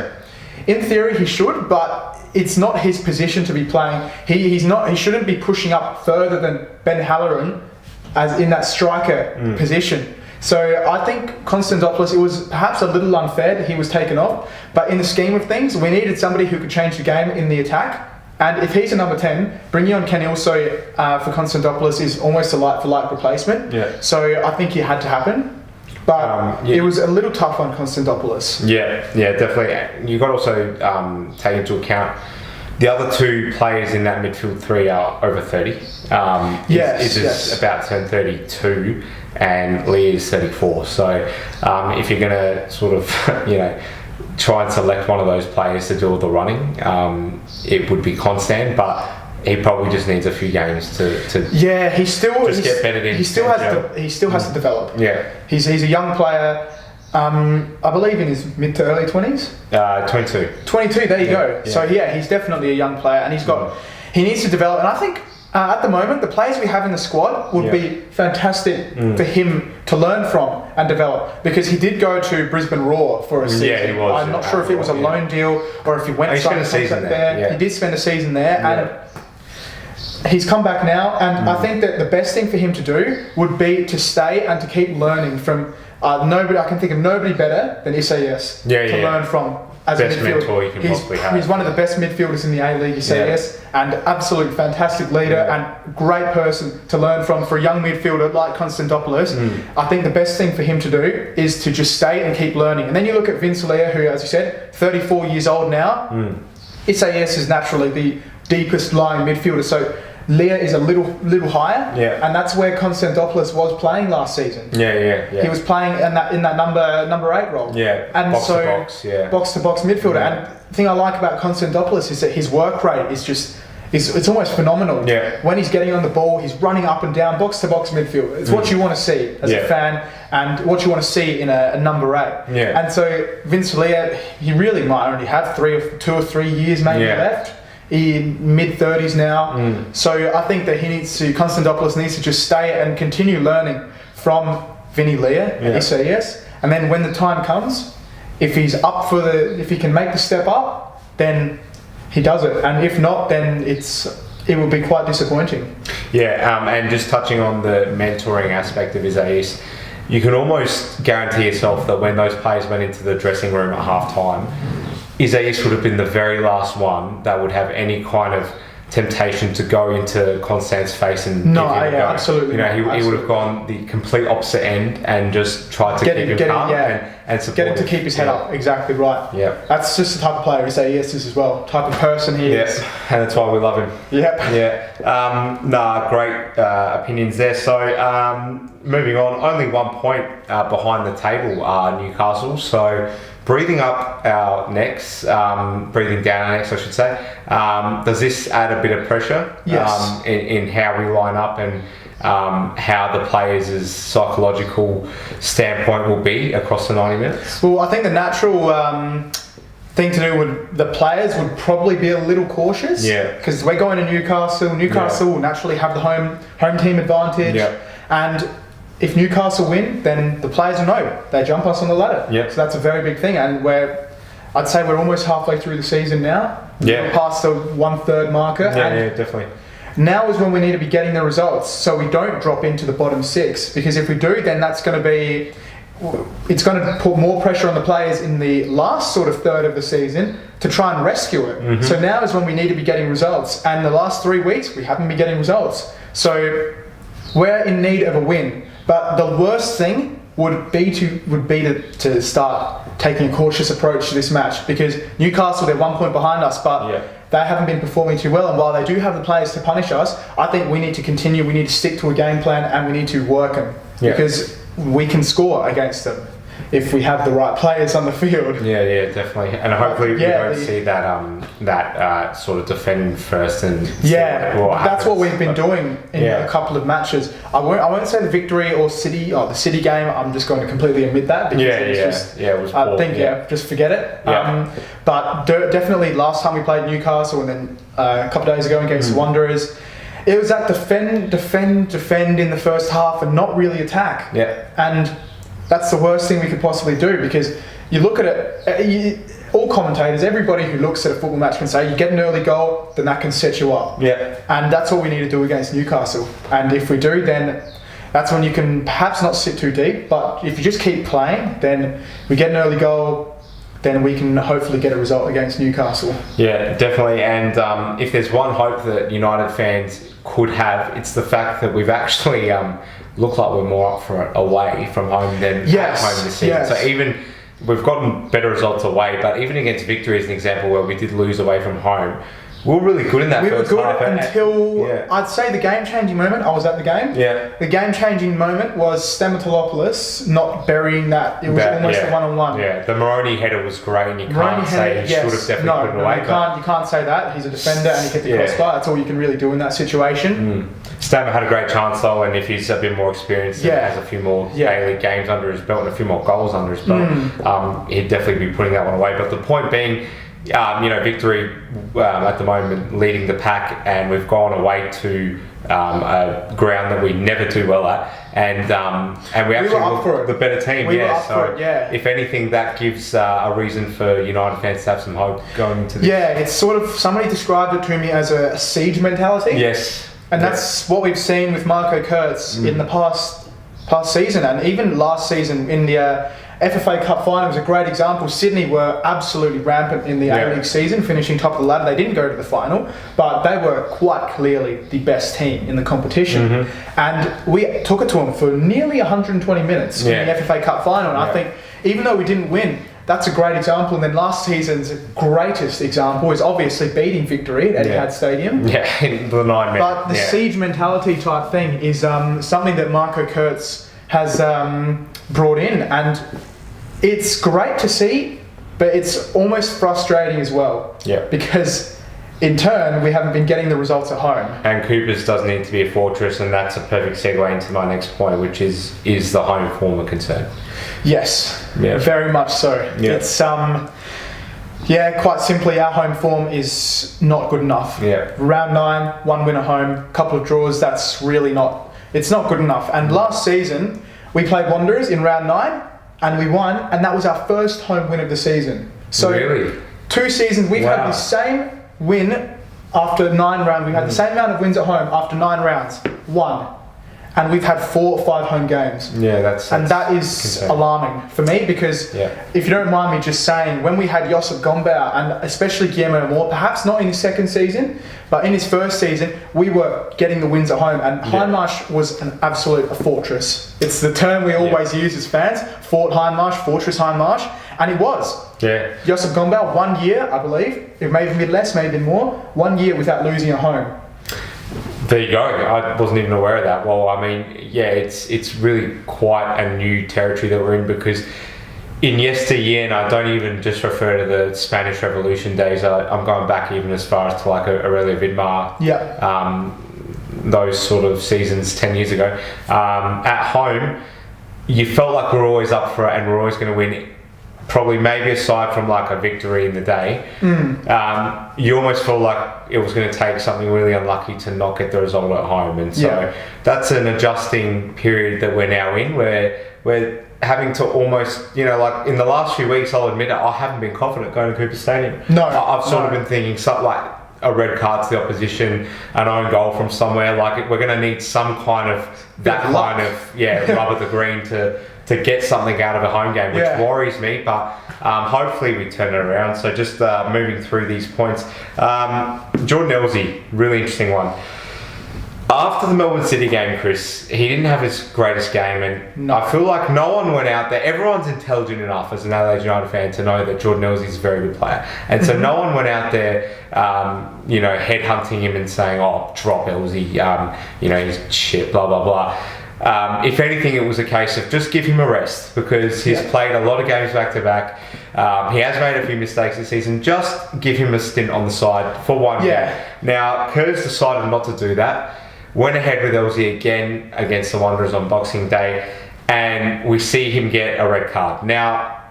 in theory he should, but it's not his position to be playing. He shouldn't be pushing up further than Ben Halloran as in that striker position. So I think Konstantopoulos, it was perhaps a little unfair that he was taken off, but in the scheme of things, we needed somebody who could change the game in the attack. And if he's a number 10, bringing on Ken Ilso for Konstantopoulos is almost a like-for-like replacement. So I think it had to happen. But it was a little tough on Konstantopoulos. Yeah, definitely. You've got to also take into account the other two players in that midfield 3 are over 30. Is about to turn 32, and Lee is 34. So if you're going to sort of, try and select one of those players to do all the running, it would be Constant, but he probably just needs a few games to get bedded in. He still has to develop. He's a young player. I believe in his mid to early 20s. 22. 22. There you go. So he's definitely a young player, and he needs to develop. And I think at the moment, the players we have in the squad would be fantastic for him to learn from and develop, because he did go to Brisbane Roar for a season. Yeah, he was. I'm not sure if it was a loan deal or if he went He spent a season there. Yeah. He did spend a season there, and he's come back now. And I think that the best thing for him to do would be to stay and to keep learning from nobody. I can think of nobody better than SAS to learn from. As best a midfielder. mentor you can possibly have. He's one of the best midfielders in the A-League, SAS, and absolute fantastic leader and great person to learn from for a young midfielder like Konstantopoulos. I think the best thing for him to do is to just stay and keep learning. And then you look at Vince Leah, who, as you said, 34 years old now. SAS is naturally the deepest lying midfielder, so Leah is a little higher, and that's where Konstantopoulos was playing last season. He was playing in that number 8 role. And box so to box, box to box midfielder. And the thing I like about Konstantopoulos is that his work rate is it's almost phenomenal. When he's getting on the ball, he's running up and down, box to box midfield. It's what you want to see as a fan, and what you want to see in a number 8. And so Vince Leah, he really might only have 2 or 3 years maybe left. In mid-30s now, so I think that Konstantopoulos needs to just stay and continue learning from Vinny Leah at SAS, and then when the time comes, if he's up if he can make the step up, then he does it, and if not, then it will be quite disappointing. And just touching on the mentoring aspect of SAS, you can almost guarantee yourself that when those players went into the dressing room at half-time, Isaias would have been the very last one that would have any kind of temptation to go into Constant's face and give him a go. Absolutely. He would have gone the complete opposite end and just tried to keep him calm and support get him to keep his head up. Exactly right. That's just the type of player Isaias is as well. Type of person he is. And that's why we love him. Great opinions there. So moving on, only 1 point behind the table are Newcastle. So breathing up our necks, breathing down our necks, I should say. Does this add a bit of pressure in how we line up and how the players' psychological standpoint will be across the 90 minutes? Well, I think the natural thing to do the players would probably be a little cautious. Because we're going to Newcastle. Newcastle will naturally have the home team advantage. And if Newcastle win, then the players will know. They jump us on the ladder. So that's a very big thing. And I'd say we're almost halfway through the season now. We're past the 1/3 marker. Definitely. Now is when we need to be getting the results, so we don't drop into the bottom 6. Because if we do, then it's going to put more pressure on the players in the last sort of third of the season to try and rescue it. So now is when we need to be getting results. And the last 3 weeks, we haven't been getting results. So we're in need of a win. But the worst thing would be to start taking a cautious approach to this match, because Newcastle, they're 1 point behind us, but they haven't been performing too well. And while they do have the players to punish us, I think we need to continue. We need to stick to a game plan, and we need to work them because we can score against them if we have the right players on the field. Definitely. And hopefully we don't see that sort of defend first and that's what we've been doing in a couple of matches. I won't say the victory or the City game. I'm just going to completely omit that because it was poor. I think just forget it. But definitely last time we played Newcastle, and then a couple of days ago against the Wanderers, it was that defend in the first half and not really attack. And that's the worst thing we could possibly do, because you look at it, all commentators, everybody who looks at a football match can say you get an early goal, then that can set you up. And that's what we need to do against Newcastle. And if we do, then that's when you can perhaps not sit too deep, but if you just keep playing, then we get an early goal, then we can hopefully get a result against Newcastle. Definitely. And if there's one hope that United fans could have, it's the fact that we've actually look like we're more up for it away from home than at home this season. So even we've gotten better results away, but even against Victory as an example, where we did lose away from home, we were really good in that first half. Until I'd say the game-changing moment. I was at the game. The game-changing moment was Stamatolopoulos not burying that. It was almost a one-on-one. The Moroni header was great, and you can't say he should have definitely put it away. You can't say that. He's a defender and he hit the crossbar. That's all you can really do in that situation. Stammer had a great chance though, and if he's a bit more experienced and has a few more A-League games under his belt and a few more goals under his belt, he'd definitely be putting that one away. But the point being, Victory at the moment leading the pack, and we've gone away to a ground that we never do well at, and we actually were up for it. The better team. We were up for it, yeah. If anything, that gives a reason for United fans to have some hope going into this. Yeah, it's sort of, somebody described it to me as a siege mentality. Yes. And that's what we've seen with Marco Kurtz in the past season, and even last season in the FFA Cup final was a great example. Sydney were absolutely rampant in the A-League season, finishing top of the ladder. They didn't go to the final, but they were quite clearly the best team in the competition. And we took it to them for nearly 120 minutes in the FFA Cup final. And I think, even though we didn't win, that's a great example. And then last season's greatest example is obviously beating Victory at Etihad Stadium. Yeah, in the 9 minutes. But the siege mentality type thing is something that Marco Kurtz has brought in, and it's great to see, but it's almost frustrating as well. Yeah. Because in turn, we haven't been getting the results at home. And Coopers does need to be a fortress, and that's a perfect segue into my next point, which is the home form a concern? Yes, very much so. Yeah. It's quite simply, our home form is not good enough. Yeah. Round 9, 1 win at home, couple of draws. That's really not good enough. And last season, we played Wanderers in round 9, and we won, and that was our first home win of the season. So really? 2 seasons, we've had the same win after 9 rounds. We've had the same amount of wins at home after 9 rounds. 1. And we've had 4 or 5 home games. Yeah, that's that is concerned. alarming for me, because if you don't mind me just saying, when we had Josip Gombau and especially Guillermo Moore, perhaps not in his second season, but in his first season, we were getting the wins at home, and Hindmarsh was an absolute fortress. It's the term we always use as fans: Fort Hindmarsh, Fortress Hindmarsh, and it was. Yeah. Josip Gombau, 1 year, I believe, it may have been less, may have been more, 1 year without losing at home. There you go. I wasn't even aware of that. Well, I mean, it's really quite a new territory that we're in, because in yesteryear, and I don't even just refer to the Spanish Revolution days, I'm going back even as far as to like Aurelio Vidmar. Yeah. Those sort of seasons 10 years ago. At home, you felt like we're always up for it and we're always going to win. Probably maybe aside from like a victory in the day, you almost feel like it was going to take something really unlucky to not get the result at home. And so that's an adjusting period that we're now in, where we're having to almost, like in the last few weeks, I'll admit it, I haven't been confident going to Cooper Stadium. No. I've sort of been thinking something like a red card to the opposition, an own goal from somewhere. Like, we're going to need some kind of rub at the green to get something out of a home game, which worries me, but hopefully we turn it around. So just moving through these points. Jordan Elsey, really interesting one. After the Melbourne City game, Chris, he didn't have his greatest game, and I feel like no one went out there. Everyone's intelligent enough as an Adelaide United fan to know that Jordan Elsey is a very good player, and so no one went out there, headhunting him and saying, "Oh, drop Elsey, he's shit, blah blah blah." If anything, it was a case of just give him a rest, because he's played a lot of games back to back. He has made a few mistakes this season. Just give him a stint on the side for 1 game. Now, Kurtz decided not to do that. Went ahead with Elsey again against the Wanderers on Boxing Day, and we see him get a red card. Now,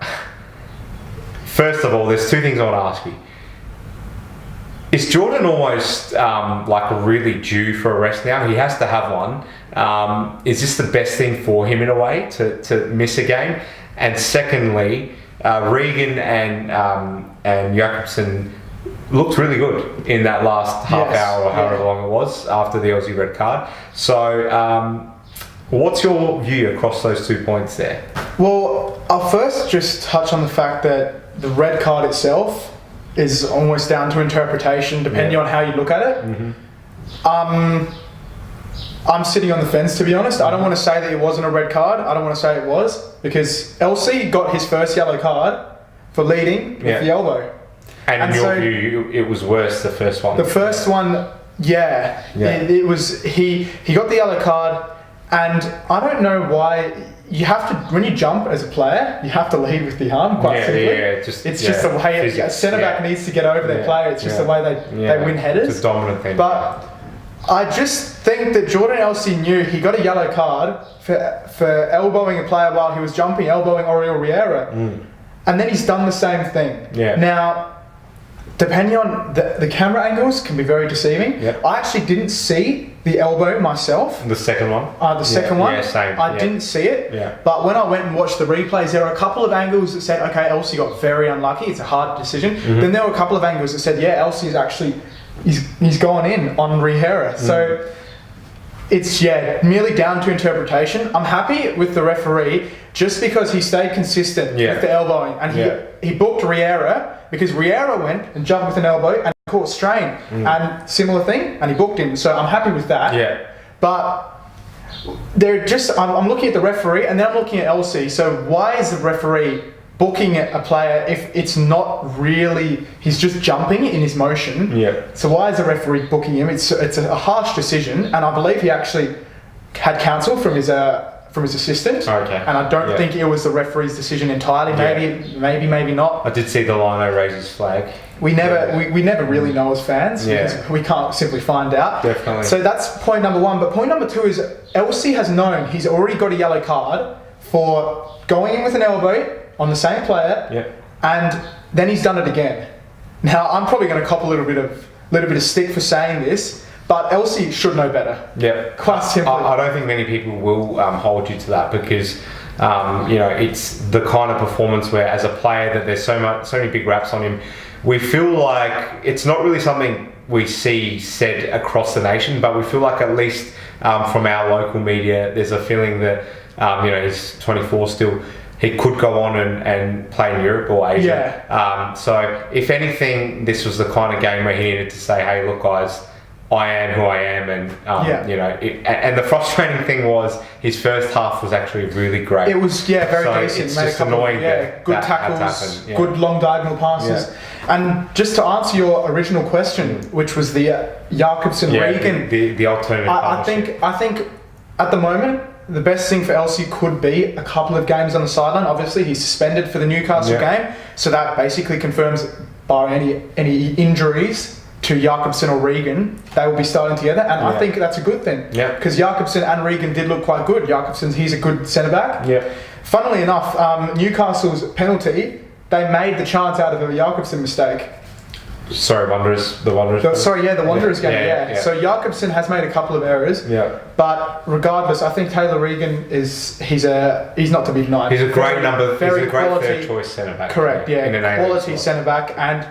first of all, there's 2 things I want to ask you. Is Jordan almost really due for a rest now? He has to have one. Is this the best thing for him in a way to miss a game? And secondly, Regan and Jakobsen looked really good in that last half hour or however long it was after the Aussie red card. So what's your view across those 2 points there? Well, I'll first just touch on the fact that the red card itself is almost down to interpretation, depending on how you look at it. I'm sitting on the fence, to be honest. I don't want to say that it wasn't a red card. I don't want to say it was, because Elsey got his first yellow card for leading with the elbow. And in your view, it was worse, the first one? The first one, it was, he got the yellow card, and I don't know why. You have to, when you jump as a player, you have to lead with the arm, quite simply. It's just the way a centre-back needs to get over their player. It's just the way they win headers. It's a dominant thing. But I just think that Jordan Elsey knew he got a yellow card for elbowing a player while he was jumping, elbowing Oriol Riera. And then he's done the same thing. Now, depending on the camera angles can be very deceiving. Yep. I actually didn't see the elbow myself. The second one? The second one? Yeah, same. I didn't see it. Yeah. But when I went and watched the replays, there were a couple of angles that said, okay, Elsie got very unlucky. It's a hard decision. Mm-hmm. Then there were a couple of angles that said, yeah, Elsie's actually, he's gone in on Riera. So it's, merely down to interpretation. I'm happy with the referee just because he stayed consistent with the elbowing. And he booked Riera because Riera went and jumped with an elbow and caught strain. And similar thing, and he booked him. So I'm happy with that. Yeah. But they're just, I'm looking at the referee and then I'm looking at Elsie. So why is the referee booking a player if it's not really, he's just jumping in his motion? Yeah. So why is the referee booking him? It's a harsh decision, and I believe he actually had counsel from his assistant. Okay. And I don't think it was the referee's decision entirely. Maybe not. I did see the lino raise his flag. We never really know as fans because we can't simply find out. Definitely. So that's point number one. But point number two is Elsie has known he's already got a yellow card for going in with an elbow on the same player, and then he's done it again. Now I'm probably going to cop a little bit of stick for saying this, but Elsie should know better. Yeah, quite simply. I don't think many people will hold you to that because it's the kind of performance where, as a player, that there's so many big raps on him. We feel like it's not really something we see said across the nation, but we feel like at least from our local media, there's a feeling that he's 24 still. He could go on and play in Europe or Asia. So if anything, this was the kind of game where he needed to say, "Hey, look, guys, I am who I am," and and the frustrating thing was his first half was actually really great. It was very decent. It's made just a couple annoying. Good tackles, good long diagonal passes. And just to answer your original question, which was the Jakobsen Regan, the alternative. I think at the moment, the best thing for Elsie could be a couple of games on the sideline. Obviously, he's suspended for the Newcastle game, so that basically confirms, bar any injuries to Jakobsen or Regan, they will be starting together, and I think that's a good thing. Because Jakobsen and Regan did look quite good. He's a good centre back. Funnily enough, Newcastle's penalty, they made the chance out of a Jakobsen mistake. Sorry, Wanderers. The Wanderers game. So Jakobsen has made a couple of errors. But regardless, I think Taylor Regan he's not to be denied. He's a great third choice centre back. Correct. Quality centre back, and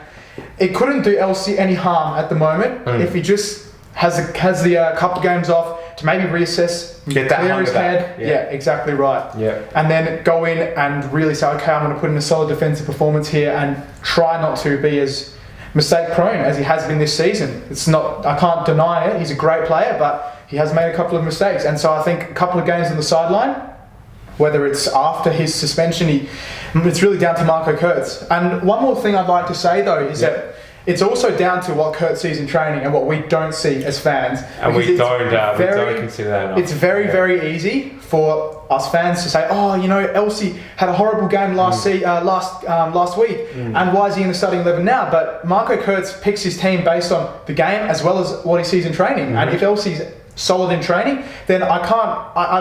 it couldn't do Elsie any harm at the moment if he just has the couple of games off to maybe reassess, get that clear his head. Exactly right. And then go in and really say, okay, I'm going to put in a solid defensive performance here and try not to be as mistake prone as he has been this season. I can't deny it. He's a great player, but he has made a couple of mistakes. And so I think a couple of games on the sideline, whether it's after his suspension, it's really down to Marco Kurtz. And one more thing I'd like to say though is that it's also down to what Kurtz sees in training and what we don't see as fans. And we don't consider that enough. It's very easy for us fans to say, Elsie had a horrible game last week, and why is he in the starting 11 now? But Marco Kurtz picks his team based on the game as well as what he sees in training. And if Elsie's solid in training, then I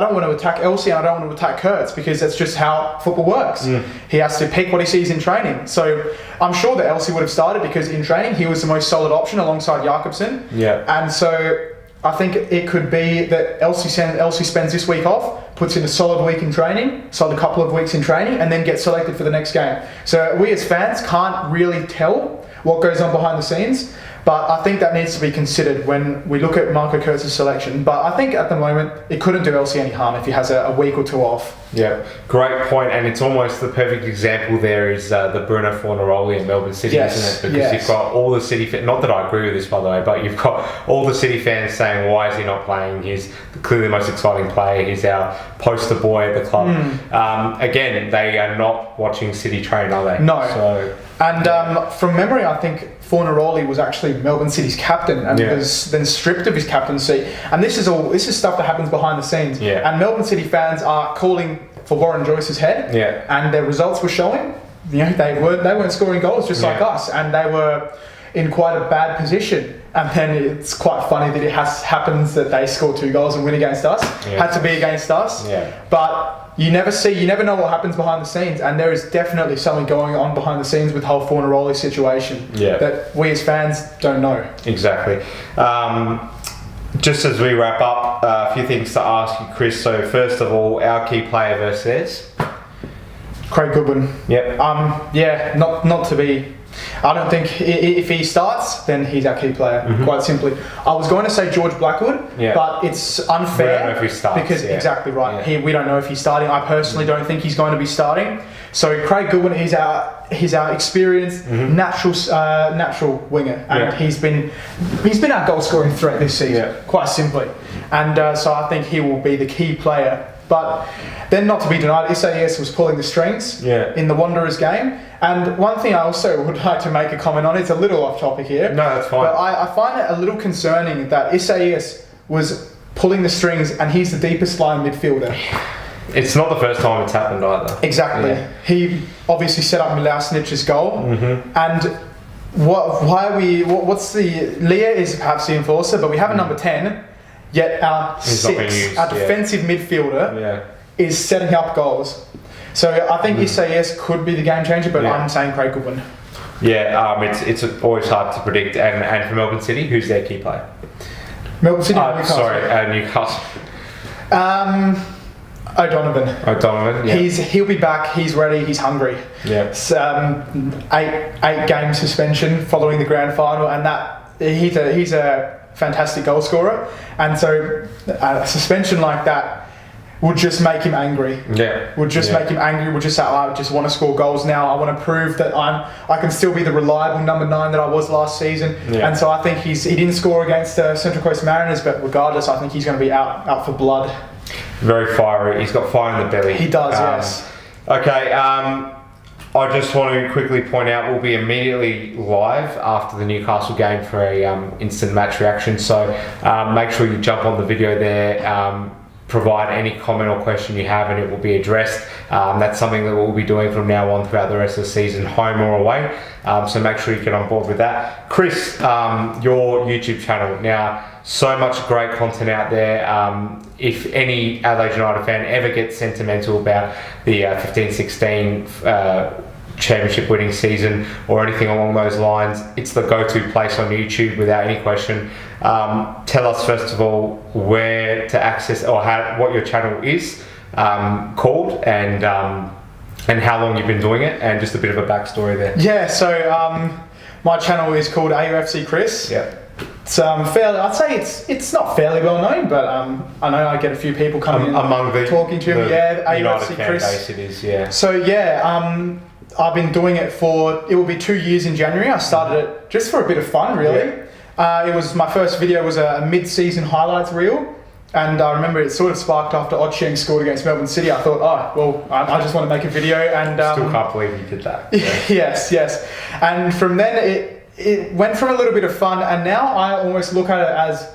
don't want to attack Elsie and I don't want to attack Kurtz because that's just how football works. He has to pick what he sees in training. So I'm sure that Elsie would have started because in training he was the most solid option alongside Jakobsen. And so I think it could be that Elsie spends this week off, puts in a solid week in training, solid couple of weeks in training, and then gets selected for the next game. So we as fans can't really tell what goes on behind the scenes. But I think that needs to be considered when we look at Marco Kurtz's selection. But I think at the moment, it couldn't do Elsie any harm if he has a week or two off. Great point. And it's almost the perfect example there is the Bruno Fornaroli in Melbourne City, isn't it? Because you've got all the City fans, not that I agree with this by the way, but you've got all the City fans saying, why is he not playing? He's clearly the most exciting player. He's our poster boy at the club. Again, they are not watching City train, are they? No. And from memory, I think Fornaroli was actually Melbourne City's captain and was then stripped of his captaincy. And this is stuff that happens behind the scenes. And Melbourne City fans are calling for Warren Joyce's head. And their results were showing. They weren't scoring goals just like us, and they were in quite a bad position. And then it's quite funny that it happens that they score 2 goals and win against us. Had to be against us. But you never know what happens behind the scenes, and there is definitely something going on behind the scenes with the whole Fornaroli situation that we as fans don't know. Exactly. Just as we wrap up, a few things to ask you, Chris. So first of all, our key player versus theirs. Craig Goodwin. Yep. Not to be. I don't think if he starts, then he's our key player. Quite simply, I was going to say George Blackwood, but it's unfair. We don't know if he starts, because exactly right. We don't know if he's starting. I personally don't think he's going to be starting. So Craig Goodwin, he's our experienced natural winger, and he's been our goal scoring threat this season, quite simply. And so I think he will be the key player. But then, not to be denied, SAS was pulling the strings in the Wanderers game. And one thing I also would like to make a comment on, it's a little off topic here. No, that's fine. But I find it a little concerning that SAS was pulling the strings and he's the deepest lying midfielder. It's not the first time it's happened either. Exactly. Yeah. He obviously set up Milausnich's goal. And what's the... Leah is perhaps the enforcer, but we have a number 10, yet our defensive midfielder is setting up goals. So I think SAS could be the game changer, but I'm saying Craig Goodwin. Yeah, it's always hard to predict. And for Melbourne City, who's their key player? Melbourne City or Newcastle? Sorry, Newcastle. O'Donovan. Yeah. He'll be back. He's ready. He's hungry. Yeah. It's, 8-game suspension following the grand final, and that he's a fantastic goal scorer. And so a suspension like that would just make him angry. Would just make him angry. Would just say, I just want to score goals now. I want to prove that I can still be the reliable number 9 that I was last season. And so I think he didn't score against Central Coast Mariners, but regardless, I think he's going to be out for blood. Very fiery. He's got fire in the belly. He does, yes. Okay. I just want to quickly point out we'll be immediately live after the Newcastle game for a instant match reaction. So make sure you jump on the video there. Provide any comment or question you have and it will be addressed. That's something that we'll be doing from now on throughout the rest of the season, home or away. So make sure you get on board with that. Chris, your YouTube channel. Now, so much great content out there. If any Adelaide United fan ever gets sentimental about the 15-16 championship winning season or anything along those lines, it's the go-to place on YouTube without any question. Tell us first of all where to access or what your channel is called and how long you've been doing it, and just a bit of a backstory there. Yeah, so my channel is called AUFC Chris. Yeah. It's fairly, I'd say it's not fairly well known, but I know I get a few people coming among the talking to me. AUFC Chris. Base it is, So I've been doing it it will be 2 years in January. I started it just for a bit of fun, really. It was my first video was a mid-season highlights reel, and I remember it sort of sparked after Otsheng scored against Melbourne City. I thought, I just want to make a video, and still can't believe you did that. Yes. And from then it went from a little bit of fun, and now I almost look at it as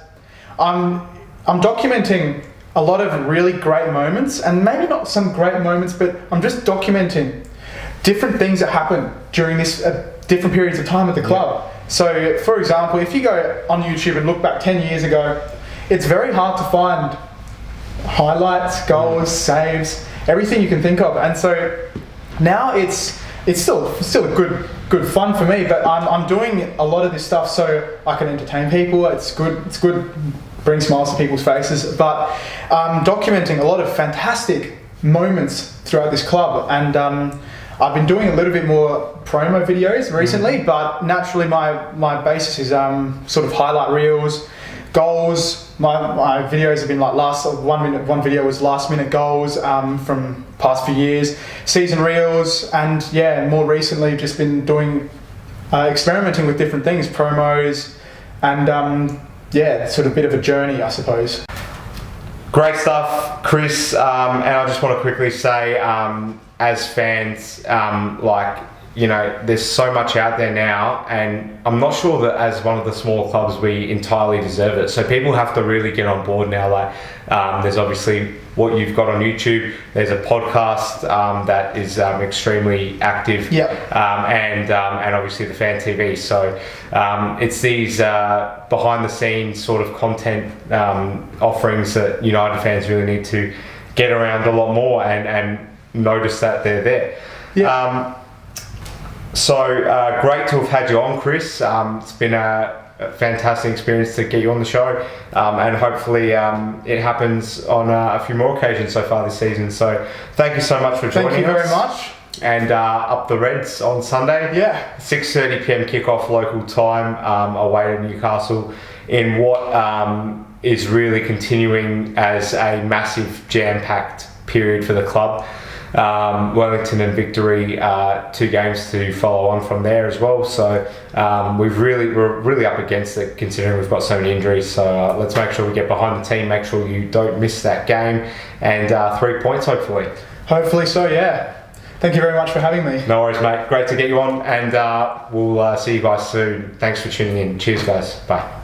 I'm documenting a lot of really great moments, and maybe not some great moments, but I'm just documenting different things that happen during this different periods of time at the club. So, for example, if you go on YouTube and look back 10 years ago, it's very hard to find highlights, goals, saves, everything you can think of. And so now it's still a good fun for me, but I'm doing a lot of this stuff so I can entertain people. It's good, bring smiles to people's faces, but I'm documenting a lot of fantastic moments throughout this club, and I've been doing a little bit more promo videos recently, but naturally my basis is sort of highlight reels, goals. My videos have been like one video was last minute goals from past few years, season reels, and more recently just been doing experimenting with different things, promos, and sort of a bit of a journey, I suppose. Great stuff, Chris. And I just want to quickly say, as fans, there's so much out there now, and I'm not sure that as one of the small clubs we entirely deserve it. So people have to really get on board now. There's obviously what you've got on YouTube. There's a podcast that is extremely active, and obviously the Fan TV. So it's these behind the scenes sort of content offerings that United fans really need to get around a lot more and notice that they're there. Yeah. So great to have had you on, Chris. It's been a fantastic experience to get you on the show, and hopefully it happens on a few more occasions so far this season. So thank you so much for joining us. Thank you very much. And up the Reds on Sunday. Yeah. 6:30 p.m. kickoff local time, away to Newcastle in what is really continuing as a massive jam-packed period for the club. Wellington and Victory, 2 games to follow on from there as well. So we're really up against it considering we've got so many injuries. So let's make sure we get behind the team, make sure you don't miss that game, and 3 points hopefully. Hopefully so, yeah. Thank you very much for having me. No worries, mate. Great to get you on, and we'll see you guys soon. Thanks for tuning in. Cheers, guys. Bye.